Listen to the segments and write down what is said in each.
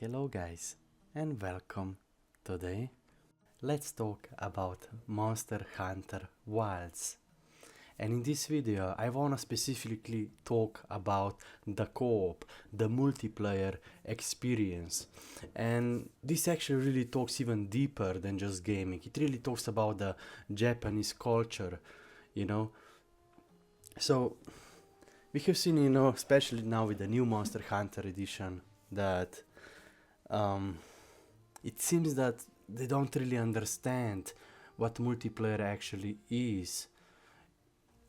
Hello guys and welcome. Today let's talk about Monster Hunter Wilds. And in this video I wanna specifically talk about the co-op, the multiplayer experience. And this actually really talks even deeper than just gaming. It really talks about the Japanese culture, you know. So we have seen, especially now with the new Monster Hunter edition, that it seems that they don't really understand what multiplayer actually is.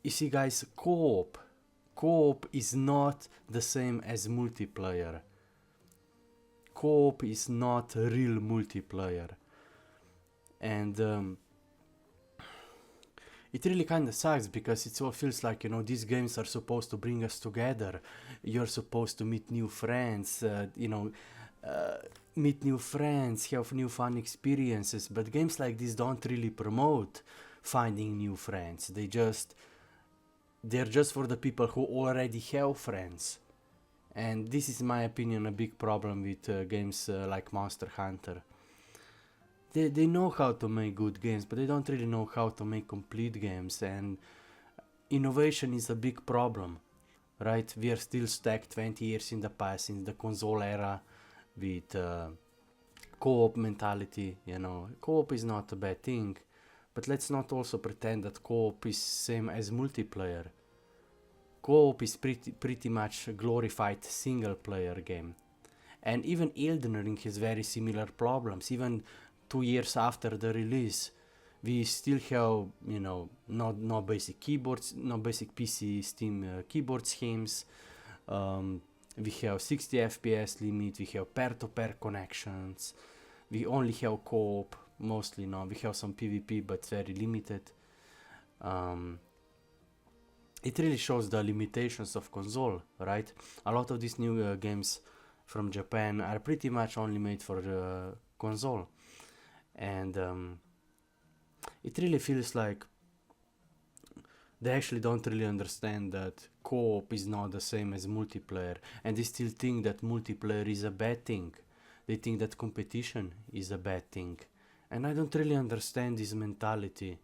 You see guys, co-op is not the same as multiplayer. Co-op is not real multiplayer. And it really kind of sucks because it all feels like, these games are supposed to bring us together. You're supposed to meet new friends, meet new friends, have new fun experiences, but games like this don't really promote finding new friends. They're just for the people who already have friends. And this is, in my opinion, a big problem with games like Monster Hunter. They know how to make good games, but they don't really know how to make complete games, and innovation is a big problem, right? We are still stuck 20 years in the past, in the console era, with co-op mentality. Co-op is not a bad thing, but let's not also pretend that co-op is same as multiplayer. Co-op is pretty much a glorified single player game, and even Elden Ring has very similar problems. Even 2 years after the release, we still have, no basic keyboards, no basic PC Steam keyboard schemes. We have 60 FPS limit, we have pair-to-pair connections, we only have co-op, mostly no, we have some PvP but very limited. It really shows the limitations of console, right? A lot of these new games from Japan are pretty much only made for console. And it really feels like they actually don't really understand that co-op is not the same as multiplayer, and they still think that multiplayer is a bad thing. They think that competition is a bad thing, and I don't really understand this mentality.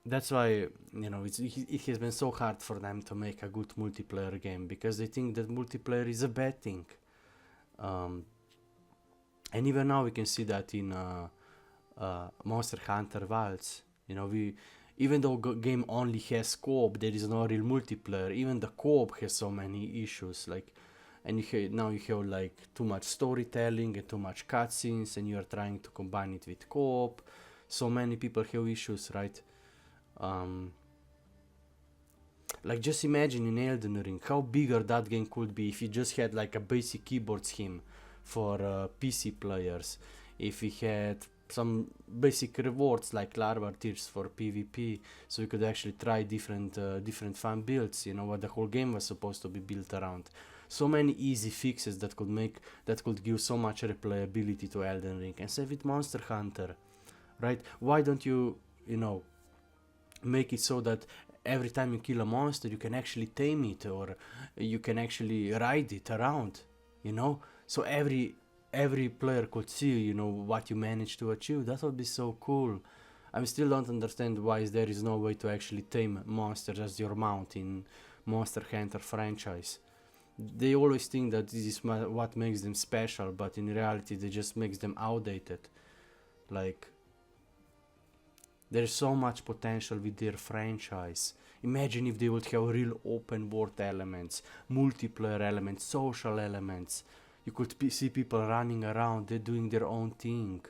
That's why it has been so hard for them to make a good multiplayer game, because they think that multiplayer is a bad thing. And even now we can see that in Monster Hunter Wilds. Even though game only has co-op, there is no real multiplayer. Even the co-op has so many issues. And now you have like too much storytelling and too much cutscenes, and you are trying to combine it with co-op. So many people have issues, right? Like, just imagine in Elden Ring how bigger that game could be if you just had like a basic keyboard scheme for PC players. If we had some basic rewards like larva tears for PvP, so we could actually try different fun builds, what the whole game was supposed to be built around. So many easy fixes that could give so much replayability to Elden Ring. And same with Monster Hunter, right? Why don't you make it so that every time you kill a monster you can actually tame it, or you can actually ride it around, so every player could see, what you managed to achieve. That would be so cool. I still don't understand why there is no way to actually tame monsters as your mount in Monster Hunter franchise. They always think that this is what makes them special, but in reality they just makes them outdated. Like, there's so much potential with their franchise. Imagine if they would have real open world elements, multiplayer elements, social elements. You could see people running around, they're doing their own thing.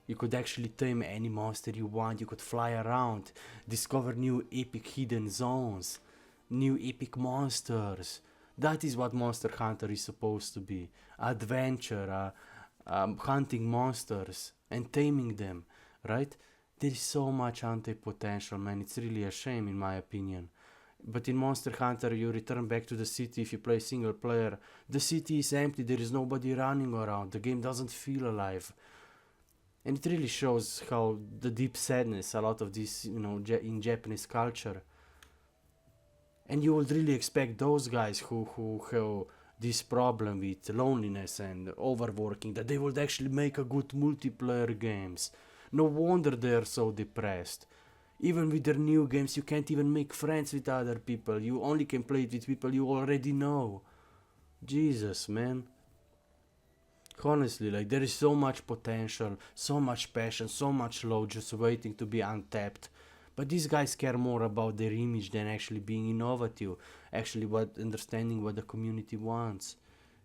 You could actually tame any monster you want, you could fly around, discover new epic hidden zones, new epic monsters. That is what Monster Hunter is supposed to be. Adventure, hunting monsters and taming them, right? There is so much untapped potential, man. It's really a shame, in my opinion. But in Monster Hunter you return back to the city if you play single player. The city is empty, there is nobody running around, the game doesn't feel alive. And it really shows how the deep sadness a lot of this, in Japanese culture. And you would really expect those guys who have this problem with loneliness and overworking, that they would actually make a good multiplayer games. No wonder they're so depressed. Even with their new games, you can't even make friends with other people. You only can play it with people you already know. Jesus, man. Honestly, like, there is so much potential, so much passion, so much love just waiting to be untapped. But these guys care more about their image than actually being innovative, actually understanding what the community wants,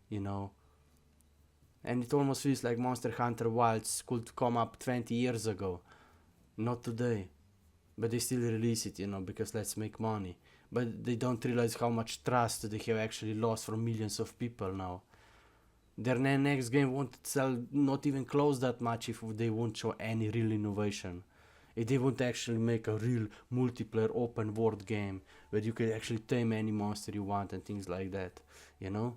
you know. And it almost feels like Monster Hunter Wilds could come up 20 years ago. Not today. But they still release it, you know, because let's make money. But they don't realize how much trust they have actually lost from millions of people now. Their next game won't sell not even close that much if they won't show any real innovation. If they won't actually make a real multiplayer open world game where you can actually tame any monster you want and things like that, you know?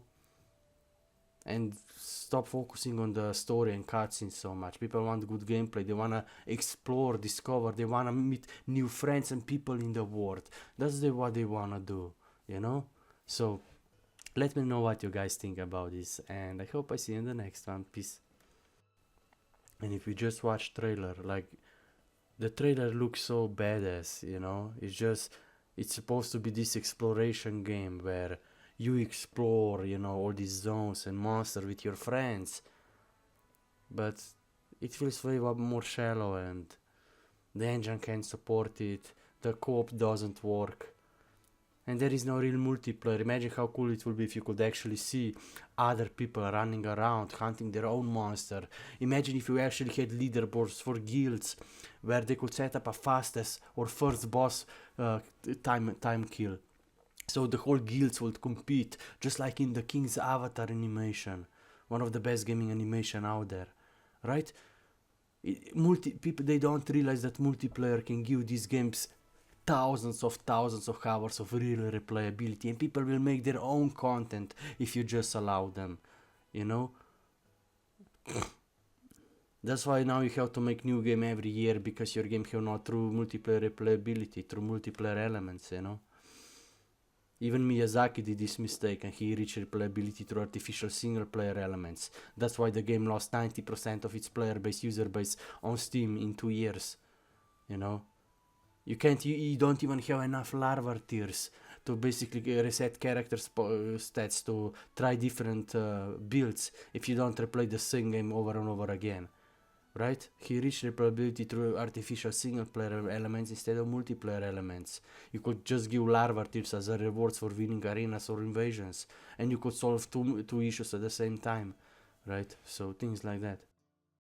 And stop focusing on the story and cutscenes so much. People want good gameplay, they wanna explore, discover, they wanna meet new friends and people in the world. That's what they wanna do, you know? So let me know what you guys think about this, and I hope I see you in the next one. Peace. And if you just watch trailer, like, the trailer looks so badass, you know? It's supposed to be this exploration game where you explore, you know, all these zones and monsters with your friends. But it feels way more shallow, and the engine can't support it, the co-op doesn't work. And there is no real multiplayer. Imagine how cool it would be if you could actually see other people running around, hunting their own monster. Imagine if you actually had leaderboards for guilds, where they could set up a fastest or first boss time kill. So the whole guilds would compete, just like in the King's Avatar animation. One of the best gaming animation out there, right? People, they don't realize that multiplayer can give these games thousands of hours of real replayability, and people will make their own content if you just allow them, you know. That's why now you have to make new game every year, because your game have no true multiplayer replayability, true multiplayer elements, you know. Even Miyazaki did this mistake, and he reached replayability through artificial single player elements. That's why the game lost 90% of its player base, user base on Steam in 2 years, you know. You don't even have enough larva tiers to basically reset character stats to try different builds if you don't replay the same game over and over again, right? He reached replayability through artificial single player elements instead of multiplayer elements. You could just give larva tiers as a rewards for winning arenas or invasions, and you could solve two issues at the same time, right? So things like that.